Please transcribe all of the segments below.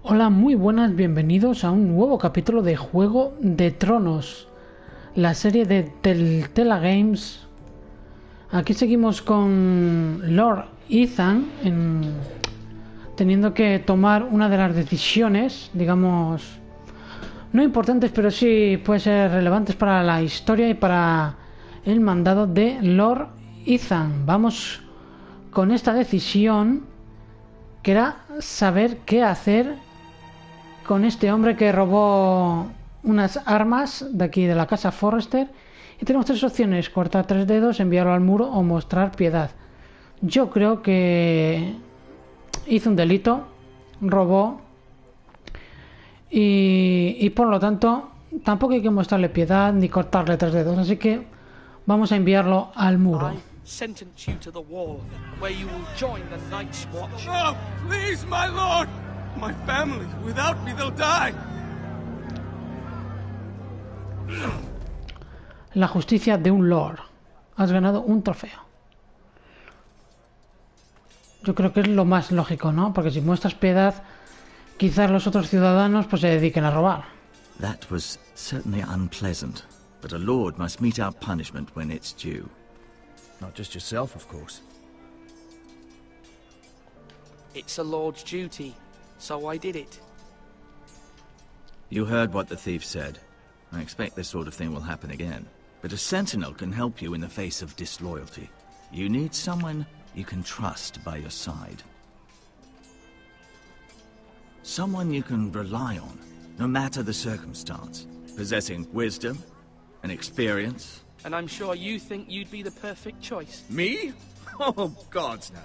Hola, muy buenas, bienvenidos a un nuevo capítulo de Juego de Tronos, la serie de Telltale Games. Aquí seguimos con Lord Ethan teniendo que tomar una de las decisiones, digamos, no importantes, pero sí puede ser relevantes para la historia y para el mandado de Lord Ethan. Vamos con esta decisión, que era saber qué hacer con este hombre que robó unas armas de aquí de la casa Forrester. Y tenemos tres opciones: cortar 3 dedos, enviarlo al muro o mostrar piedad. Yo creo que hizo un delito, robó, y por lo tanto tampoco hay que mostrarle piedad ni cortarle 3 dedos, así que vamos a enviarlo al muro. Sentence you to the wall, where you will join the Night's Watch. No, please, my lord! My family, without me, they'll die! La justicia de un lord. Has ganado un trofeo. Yo creo que es lo más lógico, ¿no? Porque si muestras piedad, quizás los otros ciudadanos pues se dediquen a robar. That was certainly unpleasant, but a lord must mete out punishment when it's due. Not just yourself, of course. It's a lord's duty, so I did it. You heard what the thief said. I expect this sort of thing will happen again. But a sentinel can help you in the face of disloyalty. You need someone you can trust by your side. Someone you can rely on, no matter the circumstance. Possessing wisdom and experience. And I'm sure you think you'd be the perfect choice. Me? Oh, gods, no.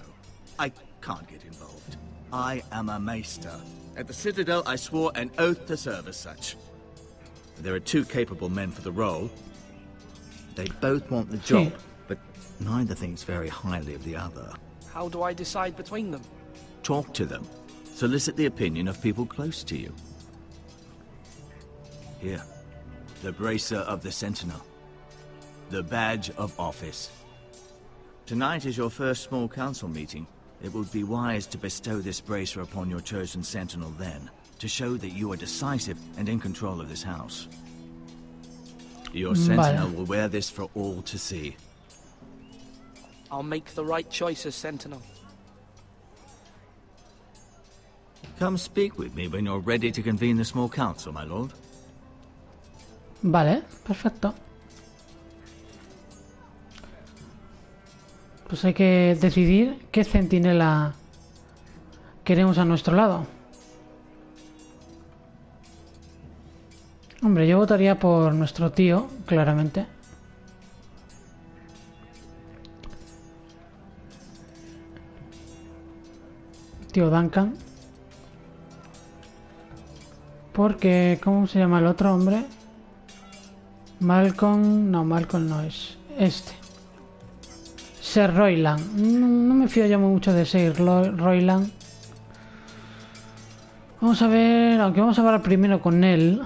I can't get involved. I am a maester. At the Citadel, I swore an oath to serve as such. There are two capable men for the role. They both want the job, but neither thinks very highly of the other. How do I decide between them? Talk to them. Solicit the opinion of people close to you. Here, the bracer of the Sentinel. The badge of office. Tonight is your first small council meeting. It would be wise to bestow this bracer upon your chosen sentinel then, to show that you are decisive and in control of this house. Your sentinel will wear this for all to see. I'll make the right choice as sentinel. Come speak with me when you're ready to convene the small council, my lord. Vale, perfecto. Pues hay que decidir qué centinela queremos a nuestro lado. Hombre, yo votaría por nuestro tío, claramente. Tío Duncan. Porque, ¿cómo se llama el otro hombre? Malcolm... No, Malcolm no es. Este. Ser Royland. No me fío ya mucho de Ser Royland. Vamos a ver... Aunque vamos a hablar primero con él.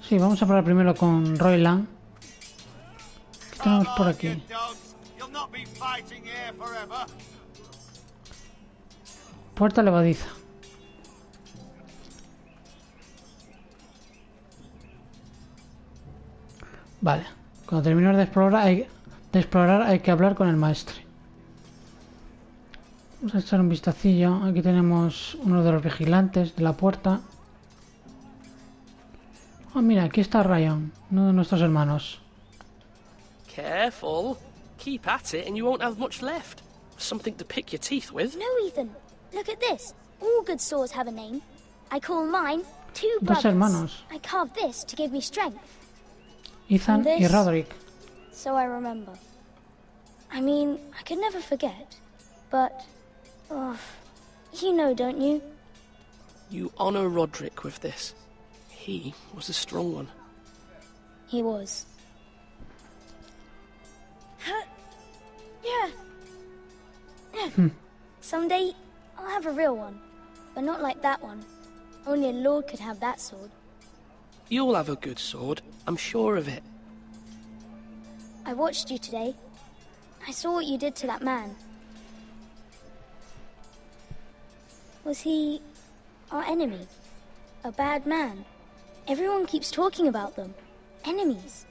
Sí, vamos a hablar primero con Royland. ¿Qué tenemos por aquí? Puerta levadiza. Vale. Cuando terminemos de explorar hay que hablar con el maestre. Vamos a echar un vistacillo. Aquí tenemos uno de los vigilantes de la puerta. Oh, mira, aquí está Ryan, uno de nuestros hermanos. Careful. Keep at it and you won't have much left. Something to pick your teeth with. No, Ethan. Look at this. All good swords have a name. I call mine Two Dos Brothers. hermanos. I carved this to give me strength. Ethan y Roderick. So I remember. I mean, I could never forget. But, you know, don't you? You honor Roderick with this. He was a strong one. He was. Yeah. Someday, I'll have a real one. But not like that one. Only a lord could have that sword. You'll have a good sword. I'm sure of it. I watched you today. I saw what you did to that man. Was he Our enemy. A bad man. Everyone keeps talking about them. Enemies.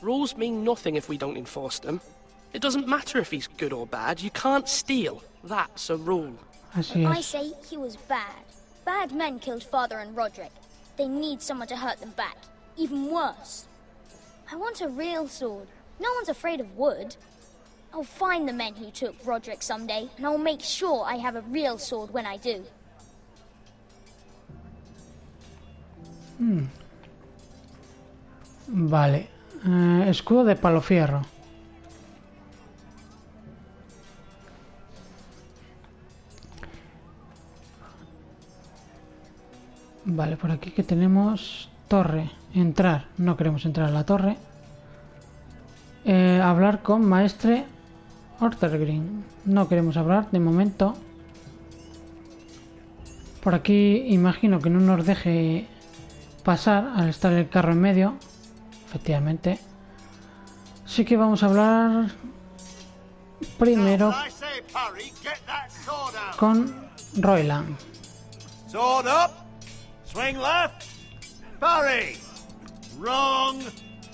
Rules mean nothing if we don't enforce them. It doesn't matter if he's good or bad. You can't steal. That's a rule. Así I es. say he was bad. Bad men killed Father and Roderick. They need someone to hurt them back. Even worse. I want a real sword. No one's afraid of wood. I'll find the men who took Roderick someday, and I'll make sure I have a real sword when I do. Vale. Escudo de palofierro. Vale, por aquí que tenemos torre. Entrar. No queremos entrar a la torre. Hablar con Maestre Ortergreen. No queremos hablar de momento. Por aquí imagino que no nos deje pasar al estar el carro en medio. Efectivamente. Así que vamos a hablar primero con Royland. Sword up. Swing left. Parry. Wrong.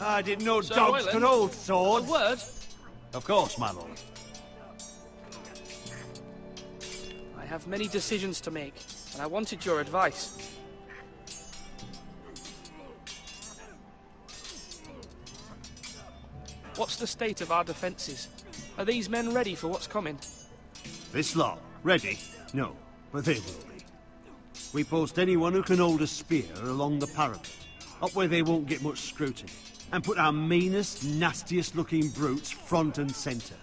I didn't know Sir dogs Royland, could hold A swords. word? Of course, my lord. I have many decisions to make, and I wanted your advice. What's the state of our defences? Are these men ready for what's coming? This lot, ready? No, but they will be. We post anyone who can hold a spear along the parapet, up where they won't get much scrutiny, and put our meanest, nastiest looking brutes front and centre.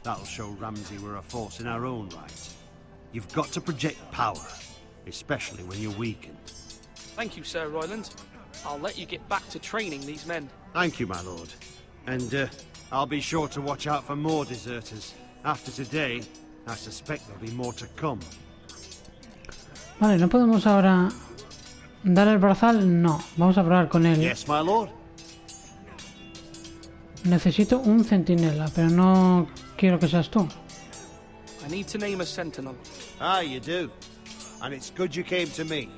That'll show Ramsay we're a force in our own right. You've got to project power, especially when you're weakened. Thank you, Sir Royland. I'll let you get back to training these men. Thank you, my lord. And I'll be sure to watch out for more deserters. After today, I suspect there'll be more to come. Vale, no podemos ahora dar el brazal. No, vamos a hablar con él. Yes, my lord. Necesito un centinela, pero no quiero que seas tú. I need to name a sentinel. Ah, you do. And it's good you came to me.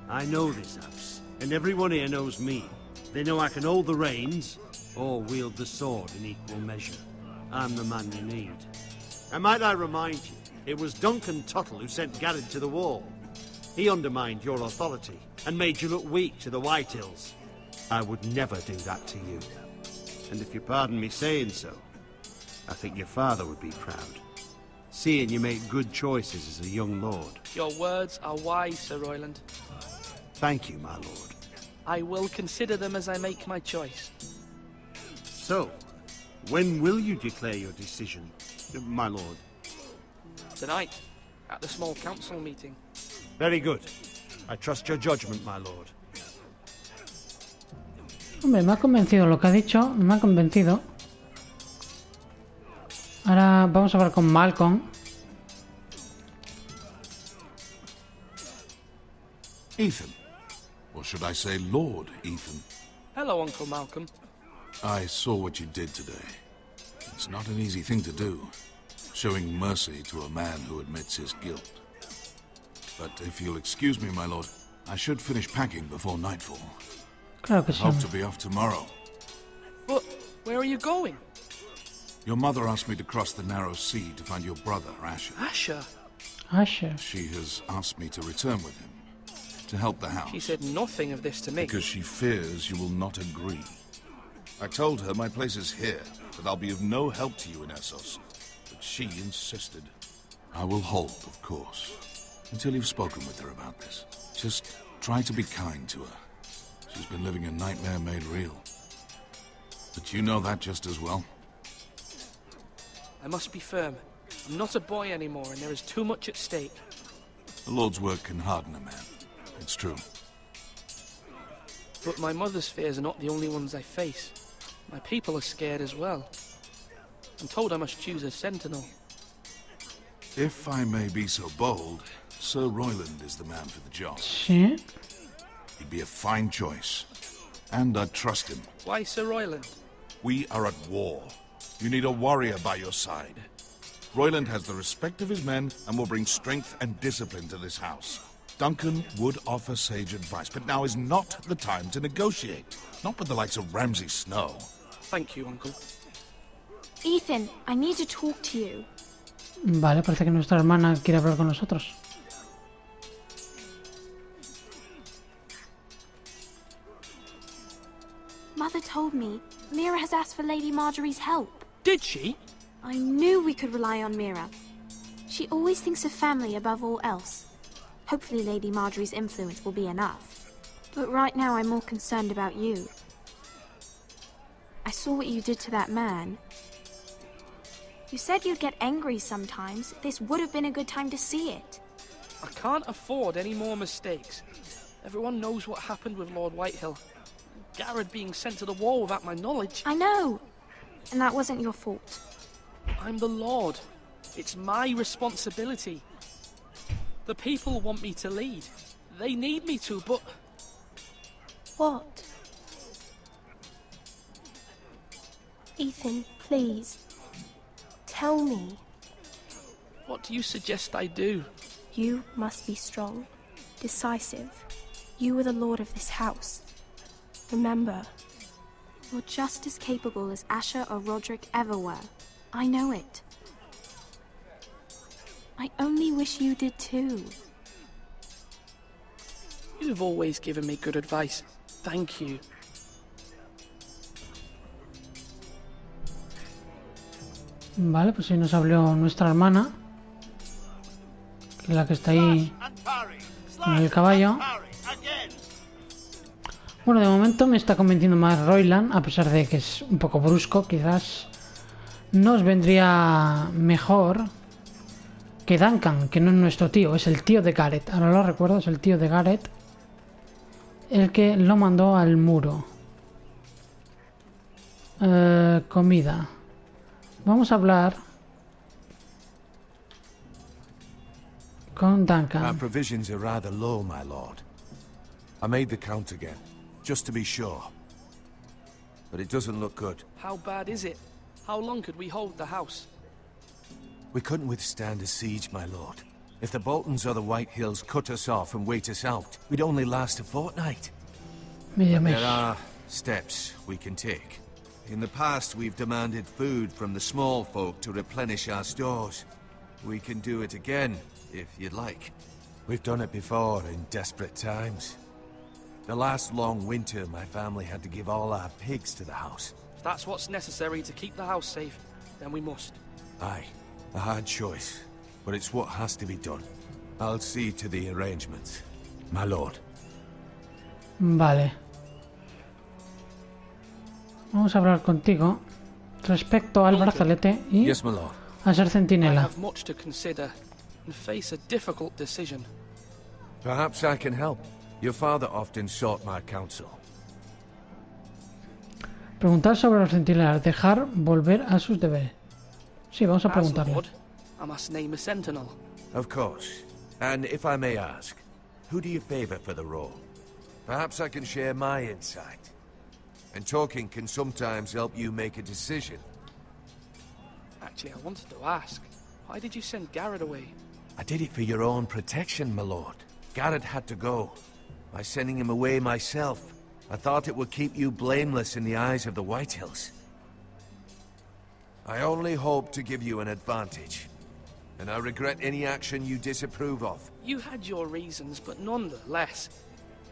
I know this house, and everyone here knows me. They know I can hold the reins, or wield the sword in equal measure. I'm the man you need. And might I remind you, it was Duncan Tuttle who sent Garrett to the wall. He undermined your authority, and made you look weak to the Whitehills. I would never do that to you. And if you pardon me saying so, I think your father would be proud. Seeing you make good choices as a young lord. Your words are wise, Sir Royland. Thank you, my lord. I will consider them as I make my choice. So, when will you declare your decision, my lord? Tonight, at the small council meeting. Very good. I trust your judgment, my lord. Hombre, me ha convencido lo que ha dicho. Me ha convencido. Ahora vamos a hablar con Malcolm. Ethan. Or should I say Lord Ethan? Hello, Uncle Malcolm. I saw what you did today. It's not an easy thing to do, showing mercy to a man who admits his guilt. But if you'll excuse me, my lord, I should finish packing before nightfall. Claro que sí. Hope to be off tomorrow. But where are you going? Your mother asked me to cross the narrow sea to find your brother, Asher. Asher? Asher. She has asked me to return with him, to help the house. She said nothing of this to me. Because she fears you will not agree. I told her my place is here, that I'll be of no help to you in Essos. But she insisted. I will hold, of course, until you've spoken with her about this. Just try to be kind to her. She's been living a nightmare made real. But you know that just as well. I must be firm. I'm not a boy anymore, and there is too much at stake. The Lord's work can harden a man. It's true. But my mother's fears are not the only ones I face. My people are scared as well. I'm told I must choose a sentinel. If I may be so bold, Sir Royland is the man for the job. Sí. He'd be a fine choice. And I'd trust him. Why Sir Royland? We are at war. You need a warrior by your side. Royland has the respect of his men and will bring strength and discipline to this house. Duncan would offer sage advice, but now is not the time to negotiate. Not with the likes of Ramsay Snow. Thank you, Uncle. Ethan, I need to talk to you. Vale, parece que nuestra hermana quiere hablar con nosotros. Mother told me Mira has asked for Lady Marjorie's help. Did she? I knew we could rely on Mira. She always thinks of family above all else. Hopefully Lady Marjorie's influence will be enough. But right now I'm more concerned about you. I saw what you did to that man. You said you'd get angry sometimes. This would have been a good time to see it. I can't afford any more mistakes. Everyone knows what happened with Lord Whitehill. Garrett being sent to the war without my knowledge. I know. And that wasn't your fault. I'm the Lord. It's my responsibility. The people want me to lead. They need me to, but... What? Ethan, please. Tell me. What do you suggest I do? You must be strong, decisive. You are the lord of this house. Remember, You're just as capable as Asher or Roderick ever were. I know it. I only wish you did too. You've always given me good advice. Thank you. Vale, pues sí nos habló nuestra hermana, que es la que está ahí con el caballo. Bueno, de momento me está convenciendo más Royland, a pesar de que es un poco brusco. Quizás nos vendría mejor que Duncan, que no es nuestro tío, es el tío de Gareth. Ahora lo recuerdo, es el tío de Gareth el que lo mandó al muro. Comida. Vamos a hablar con Duncan. Our provisions are rather low, my lord. I made the count again, just to be sure. But it doesn't look good. How bad is it? How long could we hold the house? We couldn't withstand a siege, my lord. If the Boltons or the White Hills cut us off and wait us out, we'd only last a fortnight. But there are steps we can take. In the past, we've demanded food from the small folk to replenish our stores. We can do it again, if you'd like. We've done it before in desperate times. The last long winter, my family had to give all our pigs to the house. If that's what's necessary to keep the house safe, then we must. Aye, a hard choice, but it's what has to be done. I'll see to the arrangements, my lord. Vale. Vamos a hablar contigo respecto al brazalete y Yes, my lord. a ser I centinela. have much to consider and face a difficult decision. Perhaps I can help. Your father often sought my counsel. Preguntar sobre los centinelas, dejar volver a sus deberes. Sí, vamos a As preguntarle. Lord, I must name a sentinel. Of course. And if I may ask, who do you favor for the role? Perhaps I can share my insight. And talking can sometimes help you make a decision. Actually, I wanted to ask, why did you send Garrett away? I did it for your own protection, my lord. Garrett had to go. By sending him away myself, I thought it would keep you blameless in the eyes of the Whitehills. I only hope to give you an advantage. And I regret any action you disapprove of. You had your reasons, but nonetheless,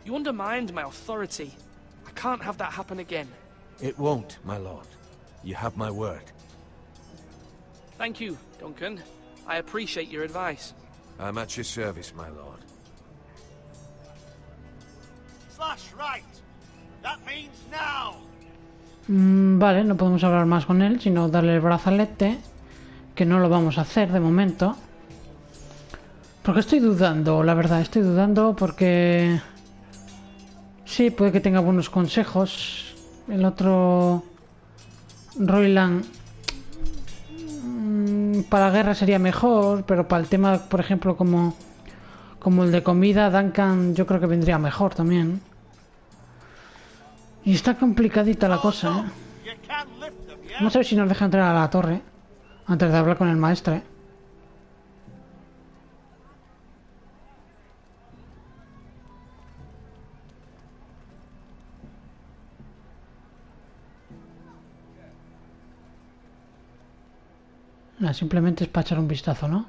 you undermined my authority. I can't have that happen again. It won't, my lord. You have my word. Thank you, Duncan. I appreciate your advice. I'm at your service, my lord. Slash right. That means now. Vale, no podemos hablar más con él, sino darle el brazalete, que no lo vamos a hacer de momento. Porque estoy dudando, la verdad, estoy dudando porque... Sí, puede que tenga buenos consejos. El otro... Royland... para guerra sería mejor, pero para el tema, por ejemplo, como el de comida, Duncan yo creo que vendría mejor también. Y está complicadita la cosa, ¿eh? Vamos a ver si nos deja entrar a la torre. Antes de hablar con el maestre. Nada, simplemente es para echar un vistazo, ¿no?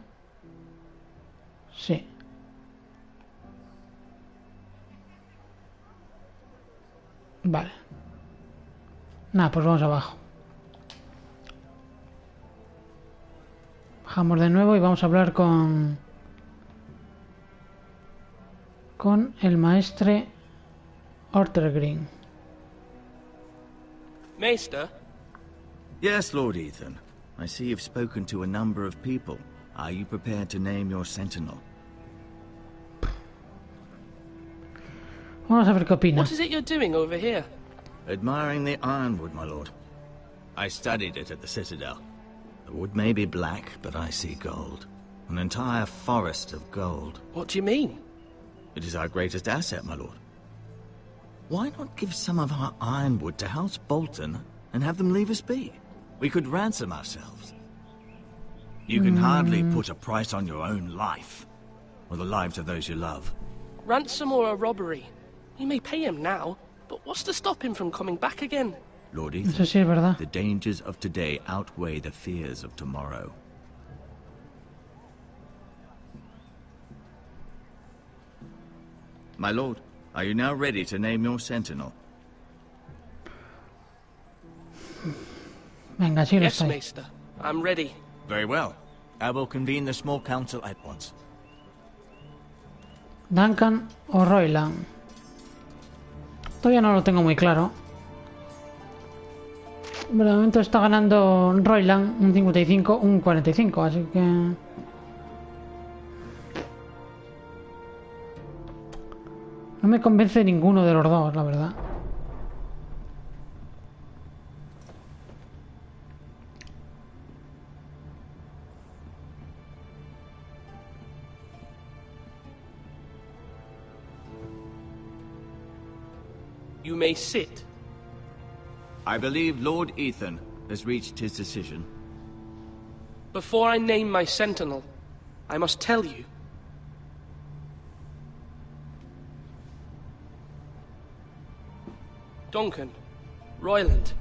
Sí. Vale. Nada, pues vamos abajo. Bajamos de nuevo y vamos a hablar con el maestre Ortergreen. Maester? Yes, Lord Ethan. I see you've spoken to a number of people. Are you prepared to name your sentinel? Vamos a ver qué opina. What is it you're doing over here? Admiring the ironwood, my lord. I studied it at the Citadel. The wood may be black, but I see gold. An entire forest of gold. What do you mean? It is our greatest asset, my lord. Why not give some of our ironwood to House Bolton and have them leave us be? We could ransom ourselves. You can hardly put a price on your own life, or the lives of those you love. Ransom or a robbery? We may pay him now, but what's to stop him from coming back again? Lord Ethan, Eso sí es verdad. the dangers of today outweigh the fears of tomorrow. My lord, are you now ready to name your sentinel? Venga, sí lo Yes, estoy. Maester. I'm ready. Very well. I will convene the small council at once. Duncan o Royland. Todavía no lo tengo muy claro. De momento está ganando Royland un 55, un 45, así que... No me convence ninguno de los dos, la verdad. You may sit. I believe Lord Ethan has reached his decision. Before I name my sentinel, I must tell you. Duncan, Royland,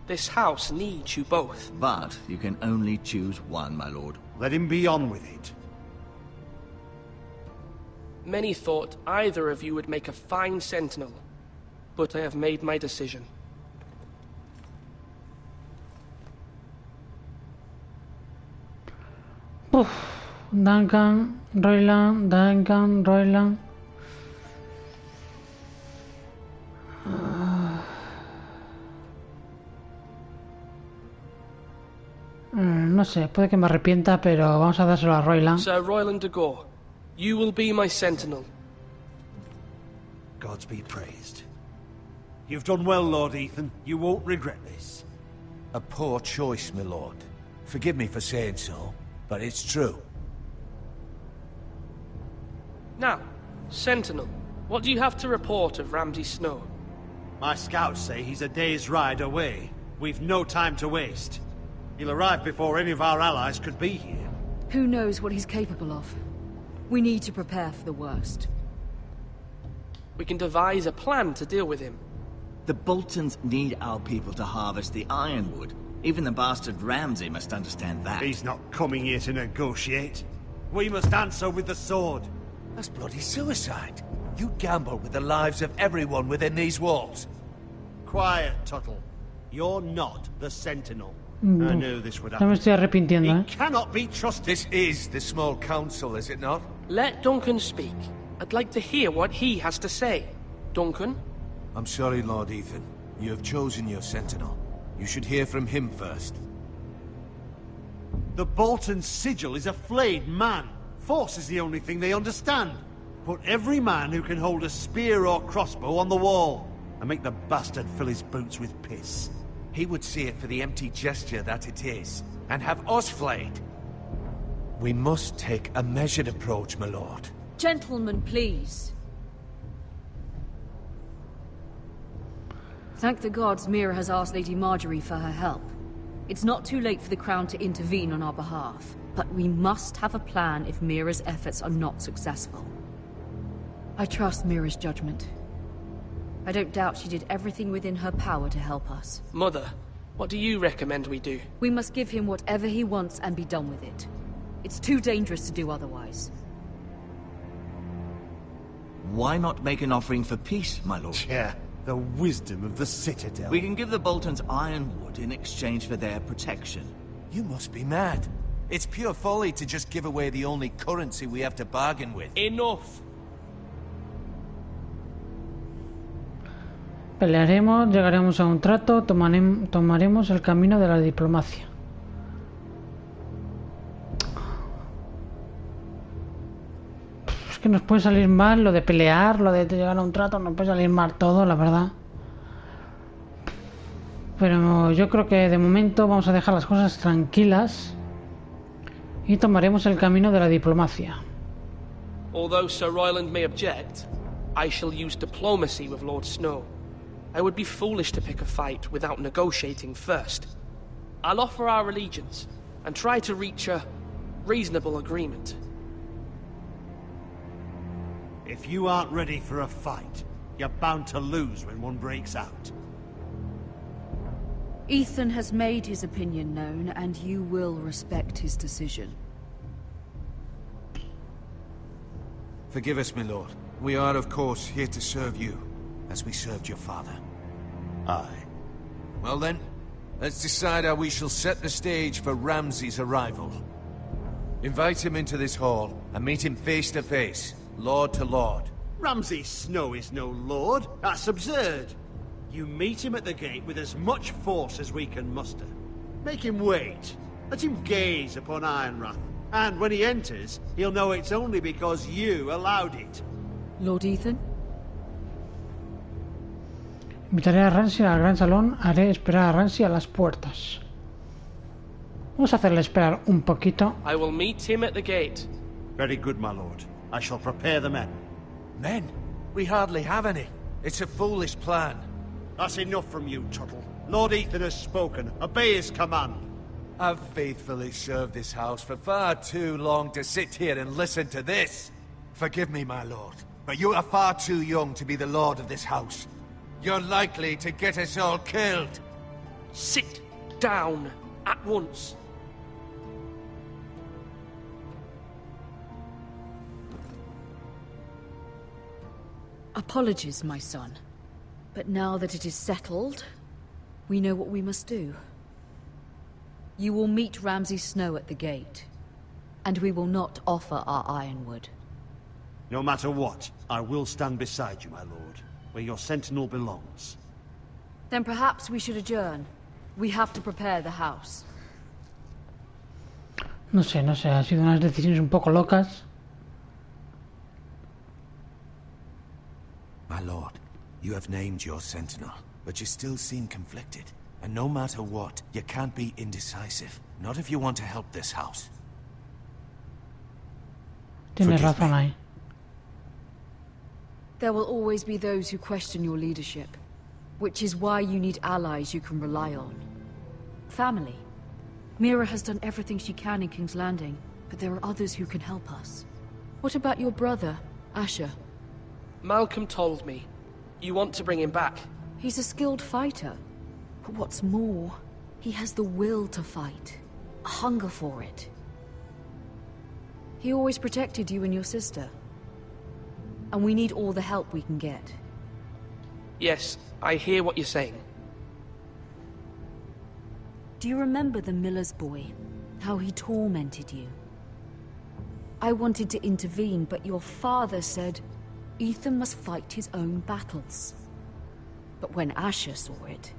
this house needs you both. But you can only choose one, my lord. Let him be on with it. Many thought either of you would make a fine sentinel, but I have made my decision. Uf, Duncan, Royland, Duncan, Royland. No sé, puede que me arrepienta, pero vamos a dárselo a Royland. Sir Royland de Gore, you will be my sentinel. Gods be praised. You've done well, Lord Ethan. You won't regret this. A poor choice, my lord. Forgive me for saying so, but it's true. Now, sentinel, what do you have to report of Ramsay Snow? My scouts say he's a day's ride away. We've no time to waste. He'll arrive before any of our allies could be here. Who knows what he's capable of? We need to prepare for the worst. We can devise a plan to deal with him. The Boltons need our people to harvest the ironwood. Even the bastard Ramsay must understand that. He's not coming here to negotiate. We must answer with the sword. That's bloody suicide. You gamble with the lives of everyone within these walls. Quiet, Tuttle. You're not the Sentinel. I knew this would Ya me happen. estoy arrepintiendo, He ¿eh? cannot be trusted. This is the small council, is it not? Let Duncan speak. I'd like to hear what he has to say. Duncan? I'm sorry, Lord Ethan. You have chosen your sentinel. You should hear from him first. The Bolton sigil is a flayed man. Force is the only thing they understand. Put every man who can hold a spear or crossbow on the wall, and make the bastard fill his boots with piss. He would see it for the empty gesture that it is, and have us flayed. We must take a measured approach, my lord. Gentlemen, please. Thank the gods Mira has asked Lady Marjorie for her help. It's not too late for the Crown to intervene on our behalf, but we must have a plan if Mira's efforts are not successful. I trust Mira's judgment. I don't doubt she did everything within her power to help us. Mother, what do you recommend we do? We must give him whatever he wants and be done with it. It's too dangerous to do otherwise. Why not make an offering for peace, my lord? Yeah, the wisdom of the Citadel. We can give the Boltons ironwood in exchange for their protection. You must be mad. It's pure folly to just give away the only currency we have to bargain with. Enough! Pelearemos, llegaremos a un trato, tomaremos el camino de la diplomacia. Es que nos puede salir mal lo de pelear, lo de llegar a un trato, nos puede salir mal todo, la verdad. Pero yo creo que de momento vamos a dejar las cosas tranquilas y tomaremos el camino de la diplomacia. Although Sir Royland may object, I shall use diplomacy with Lord Snow. I would be foolish to pick a fight without negotiating first. I'll offer our allegiance and try to reach a reasonable agreement. If you aren't ready for a fight, you're bound to lose when one breaks out. Ethan has made his opinion known, and you will respect his decision. Forgive us, my lord. We are, of course, here to serve you, as we served your father. Aye. Well then, let's decide how we shall set the stage for Ramsay's arrival. Invite him into this hall, and meet him face to face, lord to lord. Ramsay Snow is no lord. That's absurd. You meet him at the gate with as much force as we can muster. Make him wait. Let him gaze upon Ironrath. And when he enters, he'll know it's only because you allowed it. Lord Ethan? Invitaré a Ramsay al gran salón, haré esperar a Ramsay a las puertas. Vamos a hacerle esperar un poquito. I will meet him at the gate. Very good, my lord. I shall prepare the men. Men? We hardly have any. It's a foolish plan. That's enough from you, Tuttle. Lord Ethan has spoken. Obey his command. I've faithfully served this house for far too long to sit here and listen to this. Forgive me, my lord, but you are far too young to be the lord of this house. You're likely to get us all killed. Sit down at once. Apologies, my son. But now that it is settled, we know what we must do. You will meet Ramsay Snow at the gate, and we will not offer our ironwood. No matter what, I will stand beside you, my lord, where your sentinel belongs. Then perhaps we should adjourn. We have to prepare the house. No sé, ha sido unas decisiones un poco locas. My lord, you have named your sentinel, but you still seem conflicted. And no matter what, you can't be indecisive. Not if you want to help this house. Tienes razón ahí. There will always be those who question your leadership, which is why you need allies you can rely on. Family. Mira has done everything she can in King's Landing, but there are others who can help us. What about your brother, Asher? Malcolm told me. You want to bring him back. He's a skilled fighter. But what's more, he has the will to fight. A hunger for it. He always protected you and your sister. And we need all the help we can get. Yes, I hear what you're saying. Do you remember the miller's boy? How he tormented you? I wanted to intervene, but your father said Ethan must fight his own battles. But when Asher saw it,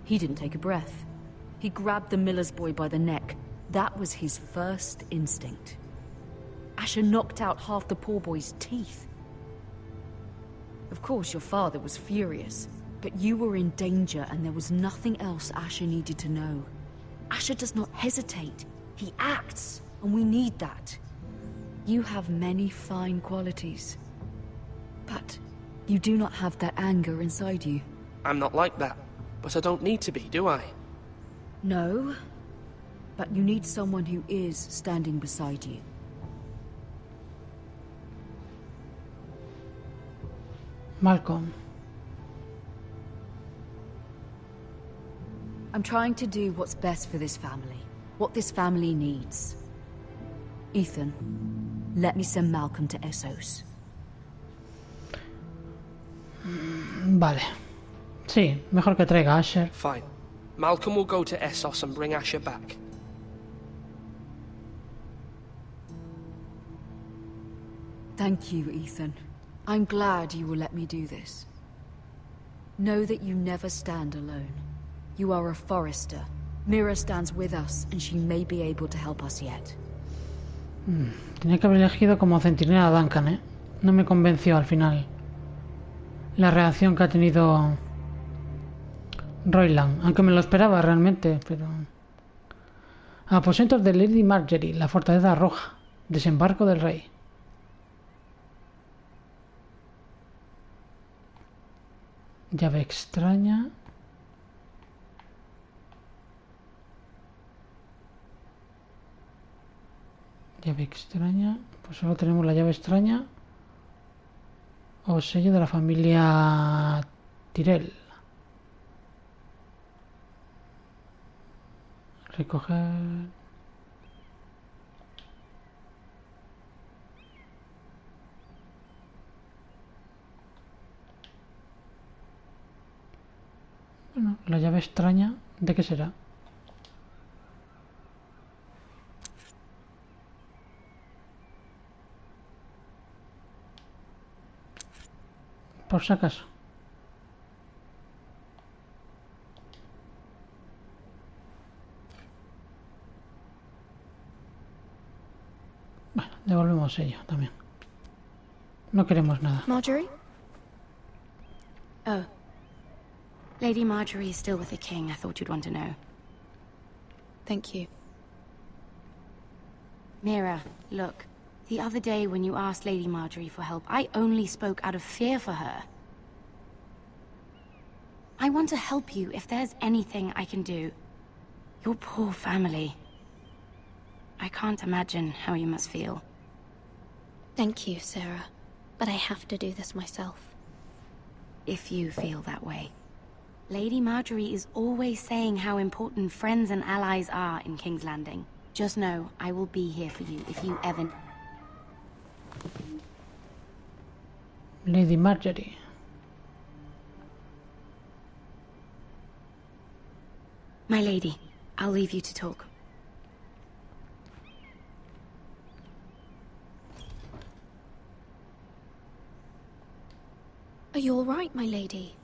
he didn't take a breath. He grabbed the miller's boy by the neck. That was his first instinct. Asher knocked out half the poor boy's teeth. Of course, your father was furious, but you were in danger and there was nothing else Asher needed to know. Asher does not hesitate. He acts, and we need that. You have many fine qualities. But you do not have that anger inside you. I'm not like that, but I don't need to be, do I? No, but you need someone who is standing beside you. Malcolm. I'm trying to do what's best for this family. What this family needs. Ethan, let me send Malcolm to Essos. Vale. Sí, mejor que traiga a Asher. Fine. Malcolm will go to Essos and bring Asher back. Thank you, Ethan. I'm glad you will let me do this. Know that you never stand alone. You are a Forrester. Mira stands with us, and she may be able to help us yet. Tenía que haber elegido como centinela a Duncan, ¿eh? No me convenció al final la reacción que ha tenido Royland, aunque me lo esperaba realmente, pero... Aposentos de Lady Marjorie, la fortaleza roja, desembarco del rey. Llave extraña. Llave extraña. Pues solo tenemos la llave extraña. O sello de la familia Tyrell. Recoger... Bueno, la llave extraña, ¿de qué será? Por si acaso. Bueno, devolvemos ello también. No queremos nada. Marjorie? Oh. Lady Marjorie is still with the king. I thought you'd want to know. Thank you. Mira, look. The other day when you asked Lady Marjorie for help, I only spoke out of fear for her. I want to help you if there's anything I can do. Your poor family. I can't imagine how you must feel. Thank you, Sarah. But I have to do this myself. If you feel that way. Lady Marjorie is always saying how important friends and allies are in King's Landing. Just know, I will be here for you if you ever... Lady Marjorie. My lady, I'll leave you to talk. Are you all right, my lady?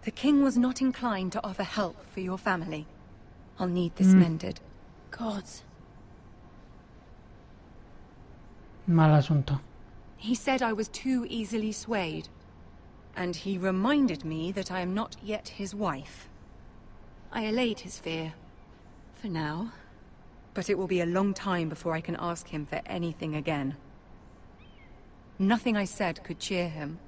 The king was not inclined to offer help for your family. I'll need this mended. Gods. Mal asunto. He said I was too easily swayed. And he reminded me that I am not yet his wife. I allayed his fear. For now. But it will be a long time before I can ask him for anything again. Nothing I said could cheer him.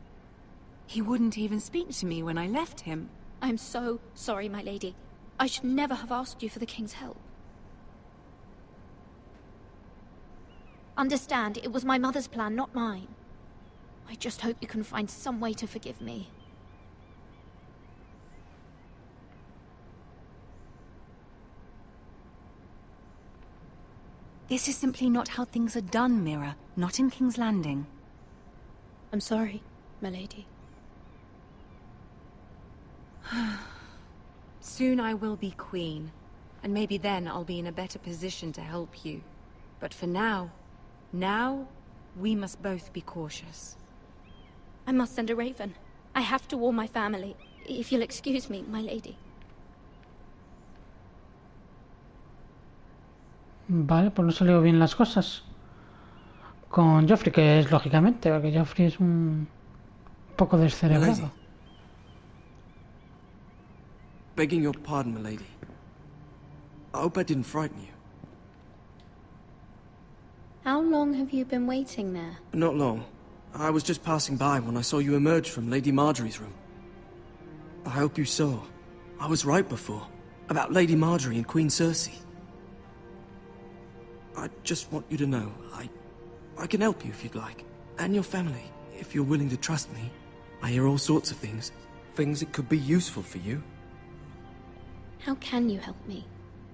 He wouldn't even speak to me when I left him. I'm so sorry, my lady. I should never have asked you for the king's help. Understand, it was my mother's plan, not mine. I just hope you can find some way to forgive me. This is simply not how things are done, Mira. Not in King's Landing. I'm sorry, my lady. Soon I will be queen, and maybe then I'll be in a better position to help you. But for now, we must both be cautious. I must send a raven. I have to warn my family. If you'll excuse me, my lady. Vale, pues no salió bien las cosas con Joffrey, que es lógicamente, porque Joffrey es un poco descerebrado. Begging your pardon, milady. I hope I didn't frighten you. How long have you been waiting there? Not long. I was just passing by when I saw you emerge from Lady Marjorie's room. I hope you saw. I was right before. About Lady Marjorie and Queen Cersei. I just want you to know, I can help you if you'd like. And your family, if you're willing to trust me. I hear all sorts of things. Things that could be useful for you. How can you help me?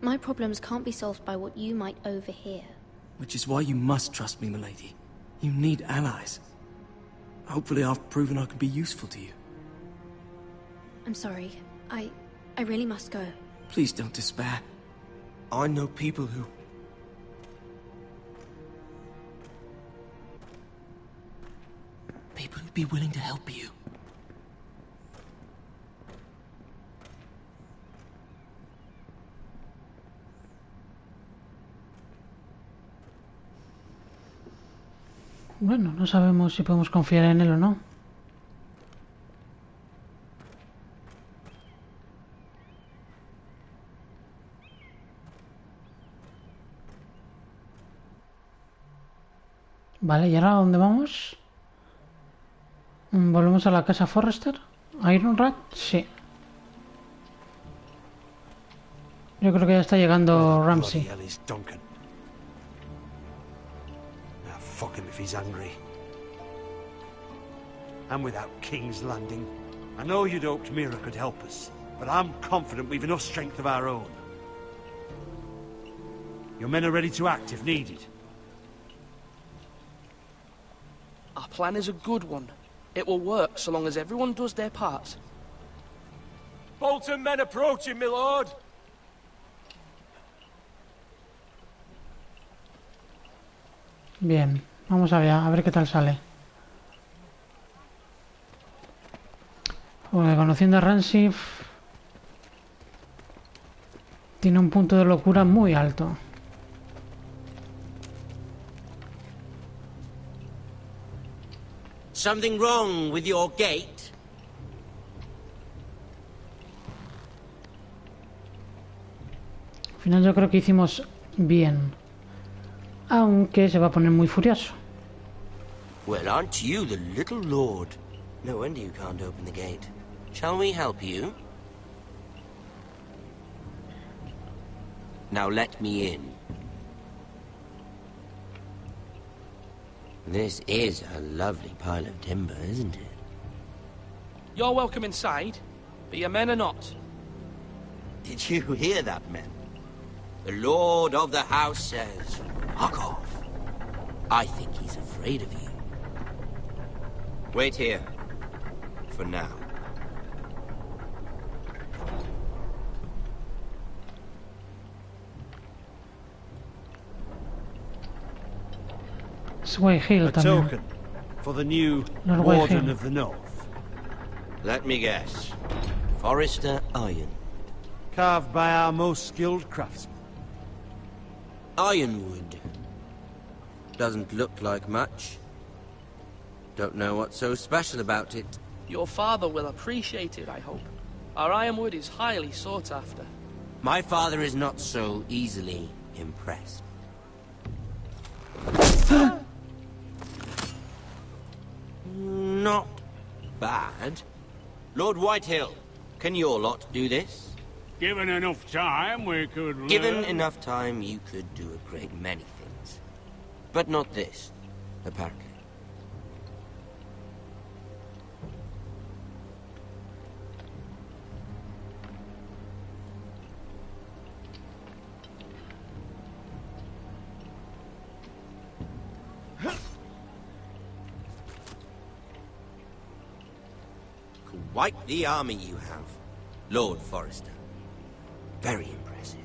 My problems can't be solved by what you might overhear. Which is why you must trust me, milady. You need allies. Hopefully I've proven I can be useful to you. I'm sorry. I really must go. Please don't despair. I know people who... People who'd be willing to help you. Bueno, no sabemos si podemos confiar en él o no. Vale, ¿y ahora a dónde vamos? ¿Volvemos a la casa Forrester? ¿Ironrat? Sí. Yo creo que ya está llegando Ramsay. Fuck him if he's angry. And without King's Landing. I know you'd hoped Mira could help us, but I'm confident we've enough strength of our own. Your men are ready to act if needed. Our plan is a good one. It will work so long as everyone does their part. Bolton men approaching, my lord! Bien, vamos a ver qué tal sale. Porque conociendo a Ramsay, tiene un punto de locura muy alto. Something wrong with your gate? Al final yo creo que hicimos bien. Aunque se va a poner muy furioso. Well, aren't you the little lord? No wonder you can't open the gate. Shall we help you? Now let me in. This is a lovely pile of timber, isn't it? You're welcome inside, but your men are not. Did you hear that, men? The lord of the house says, fuck off. I think he's afraid of you. Wait here. For now. A token for the new Warden of the North. Let me guess. Forrester Iron. Carved by our most skilled craftsmen. Ironwood. Doesn't look like much. Don't know what's so special about it. Your father will appreciate it, I hope. Our ironwood is highly sought after. My father is not so easily impressed. Not bad. Lord Whitehill, can your lot do this? Given enough time, we could learn. Given enough time, you could do a great many things. But not this, apparently. Quite the army you have, Lord Forrester. Very impressive.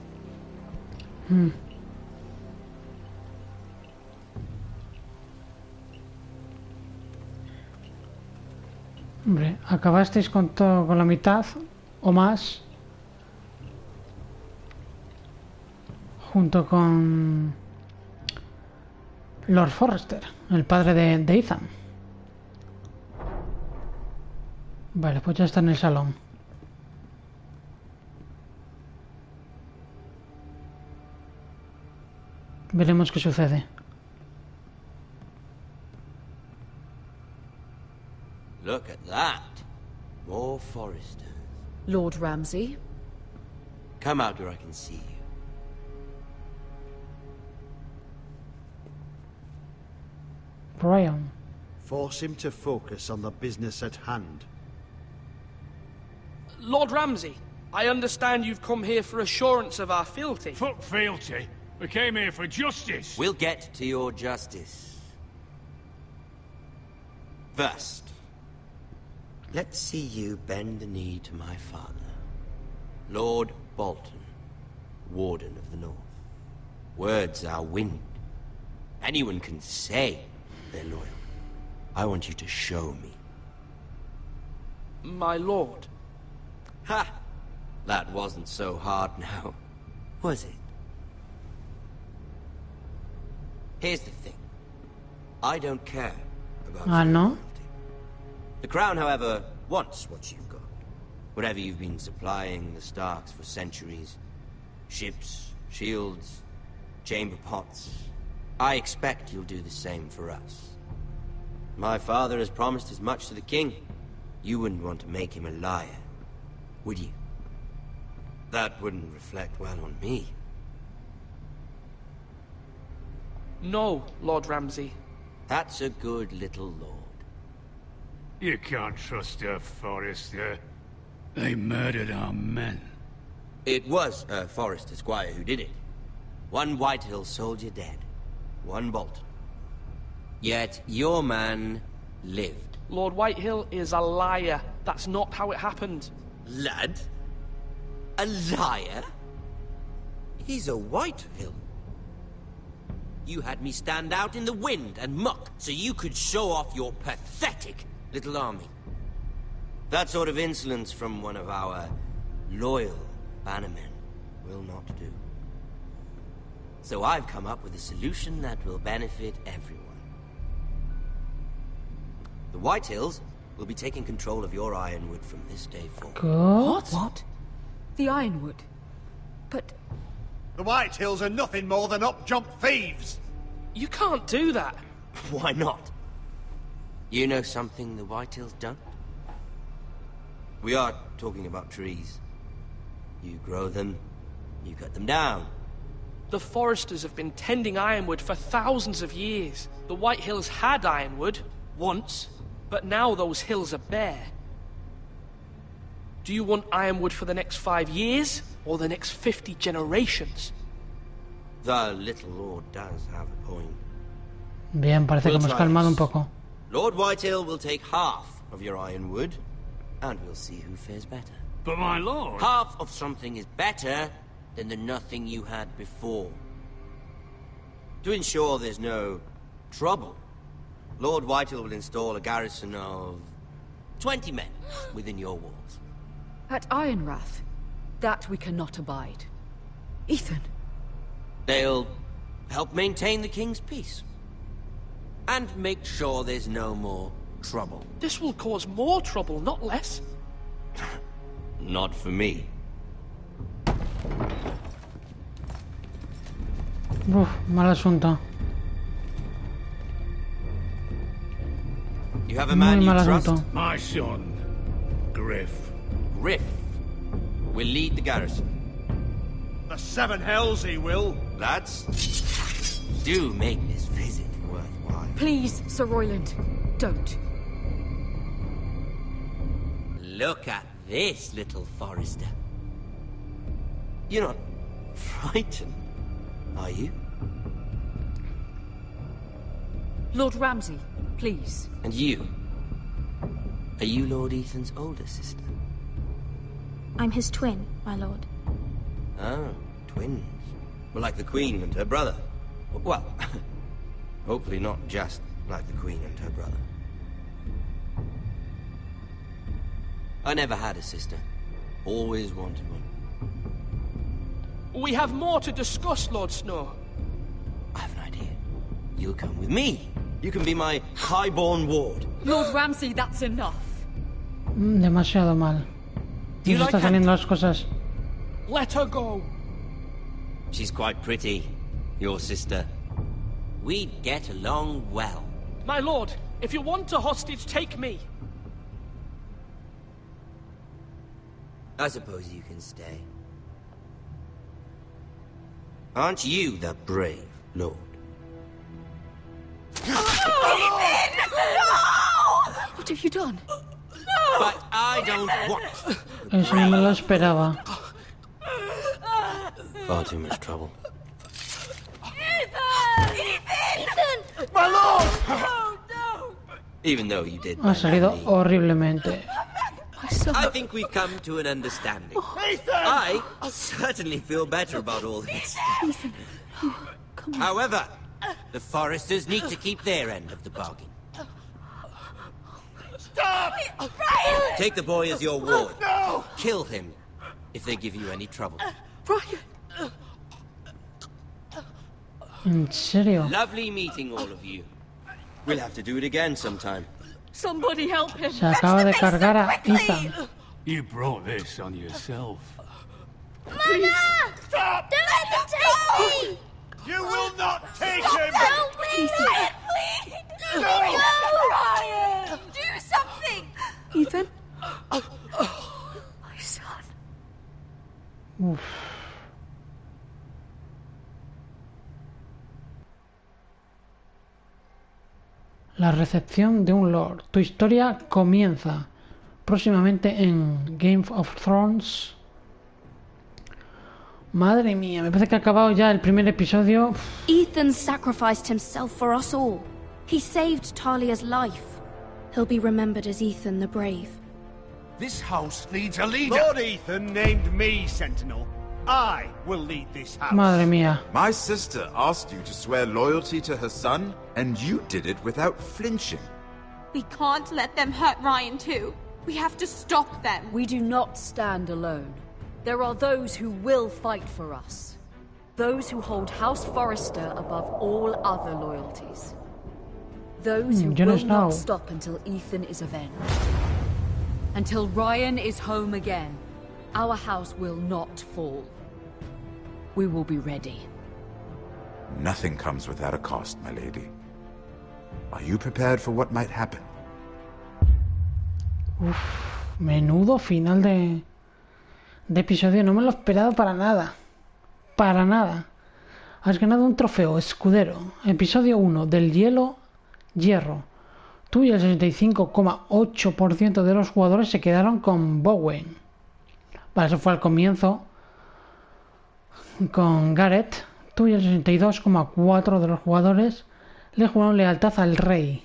Hombre, acabasteis con todo, con la mitad o más, junto con Lord Forrester, el padre de Ethan. Vale, pues ya está en el salón. Veremos qué sucede. Look at that. More Forresters. Lord Ramsay? Come out where I can see you. Brian. Force him to focus on the business at hand. Lord Ramsay, I understand you've come here for assurance of our fealty. Fuck fealty. We came here for justice. We'll get to your justice. First, let's see you bend the knee to my father, Lord Bolton, Warden of the North. Words are wind. Anyone can say they're loyal. I want you to show me. My lord. Ha! That wasn't so hard now, was it? Here's the thing. I don't care about your no? loyalty. The Crown, however, wants what you've got. Whatever you've been supplying the Starks for centuries. Ships, shields, chamber pots. I expect you'll do the same for us. My father has promised as much to the king. You wouldn't want to make him a liar, would you? That wouldn't reflect well on me. No, Lord Ramsay. That's a good little lord. You can't trust her, Forrester. They murdered our men. It was a Forrester squire who did it. One Whitehill soldier dead. One Bolton. Yet your man lived. Lord Whitehill is a liar. That's not how it happened. Lad? A liar? He's a Whitehill. You had me stand out in the wind and muck so you could show off your pathetic little army. That sort of insolence from one of our loyal bannermen will not do. So I've come up with a solution that will benefit everyone. The Whitehills will be taking control of your ironwood from this day forward. What? The ironwood? But... The Whitehills are nothing more than up-jump thieves! You can't do that. Why not? You know something the Whitehills don't? We are talking about trees. You grow them, you cut them down. The Foresters have been tending ironwood for thousands of years. The Whitehills had ironwood, once, but now those hills are bare. Do you want ironwood for the next 5 years, or the next 50 generations? The little lord does have a point. Bien, parece que hemos calmado un poco. Lord Whitehill will take half of your ironwood, and we'll see who fares better. But my lord... Half of something is better than the nothing you had before. To ensure there's no trouble, Lord Whitehill will install a garrison of 20 men within your walls. At Ironrath? That we cannot abide. Ethan. They'll help maintain the king's peace. And make sure there's no more trouble. This will cause more trouble, not less. Not for me. Uf, mal asunto. You have a man you trust? My son, Griff. Griff will lead the garrison. The seven hells he will. Lads, do make this visit worthwhile. Please, Sir Royland, don't. Look at this, little Forrester. You're not frightened, are you? Lord Ramsay, please. And you? Are you Lord Ethan's older sister? I'm his twin, my lord. Oh, twins. Well, like the Queen and her brother. Well, hopefully not just like the Queen and her brother. I never had a sister. Always wanted one. We have more to discuss, Lord Snow. I have an idea. You'll come with me. You can be my highborn ward. Lord Ramsay, that's enough. Demasiado mal. Nos está saliendo las cosas. Let her go. She's quite pretty, your sister. We'd get along well. My lord, if you want a hostage, take me. I suppose you can stay. Aren't you the brave lord? What have you done? But I don't want. Eso no me lo esperaba. Far too much trouble. Ethan! My lord! No, no! Even though you did. Ha salido horriblemente. I think we've come to an understanding. I certainly feel better about all this. However, the Foresters need to keep their end of the bargain. Stop! Take the boy as your ward. No! Kill him if they give you any trouble. Ryan! ¿En serio? Lovely meeting all of you. We'll have to do it again sometime. Somebody help him! Se acaba de cargar a Ethan. You brought this on yourself. Mama! Stop! Don't let them take me! You will not take Stop! him! Help me! Ryan, please! No! Ryan! Do something! Ethan? My son. Uf. La recepción de un lord. Tu historia comienza próximamente en Game of Thrones. Madre mía, me parece que ha acabado ya el primer episodio. Ethan sacrificed himself for us all. He saved Talia's life. He'll be remembered as Ethan the Brave. This house needs a leader. Lord Ethan named me Sentinel. I will lead this house. Madre mía. My sister asked you to swear loyalty to her son, and you did it without flinching. We can't let them hurt Ryan too. We have to stop them. We do not stand alone. There are those who will fight for us. Those who hold House Forrester above all other loyalties. Those who will not stop until Ethan is avenged. Until Ryan is home again, our house will not fall. We will be ready. Nothing comes without a cost, my lady. Are you prepared for what might happen? Uf, menudo final de episodio. No me lo he esperado para nada. Para nada. Has ganado un trofeo, escudero. Episodio 1, del hielo, hierro. Tú y el 65,8% de los jugadores se quedaron con Bowen. Vale, eso fue al comienzo. Con Gareth. Tú y el 62,4% de los jugadores le jugaron lealtad al rey.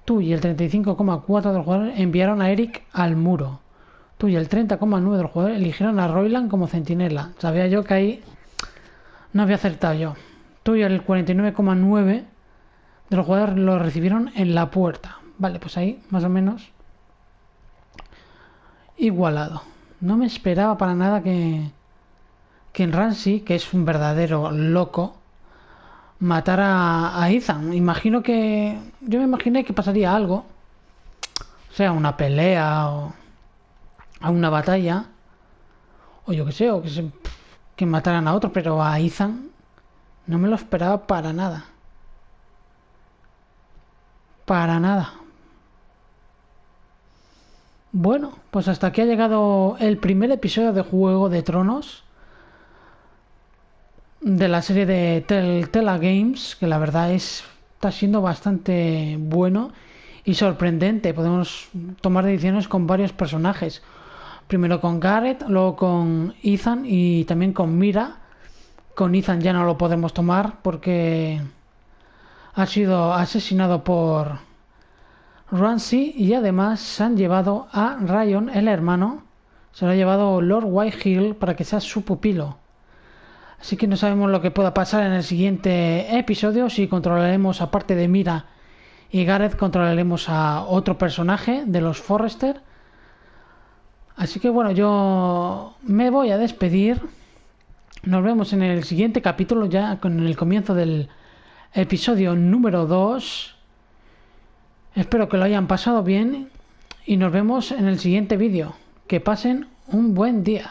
Tú y el 35,4% de los jugadores enviaron a Eric al muro. Tú y el 30,9% de los jugadores eligieron a Royland como centinela. Sabía yo que ahí no había acertado yo. Tú y el 49,9% de los jugadores lo recibieron en la puerta. Vale, pues ahí más o menos igualado. No me esperaba para nada que en Ramsay, que es un verdadero loco, matara a Ethan. Yo me imaginé que pasaría algo, o sea, una pelea o a una batalla, o yo que sé, que mataran a otro, pero a Ethan no me lo esperaba para nada. Para nada. Bueno, pues hasta aquí ha llegado el primer episodio de Juego de Tronos de la serie de Telltale Games, que la verdad está siendo bastante bueno y sorprendente. Podemos tomar decisiones con varios personajes. Primero con Gareth, luego con Ethan y también con Mira. Con Ethan ya no lo podemos tomar porque ha sido asesinado por Ramsay y además se han llevado a Ryan, el hermano. Se lo ha llevado Lord Whitehill para que sea su pupilo. Así que no sabemos lo que pueda pasar en el siguiente episodio. Si controlaremos, aparte de Mira y Gareth, controlaremos a otro personaje de los Forrester. Así que bueno, yo me voy a despedir. Nos vemos en el siguiente capítulo, ya con el comienzo del episodio número 2. Espero que lo hayan pasado bien y nos vemos en el siguiente vídeo. Que pasen un buen día.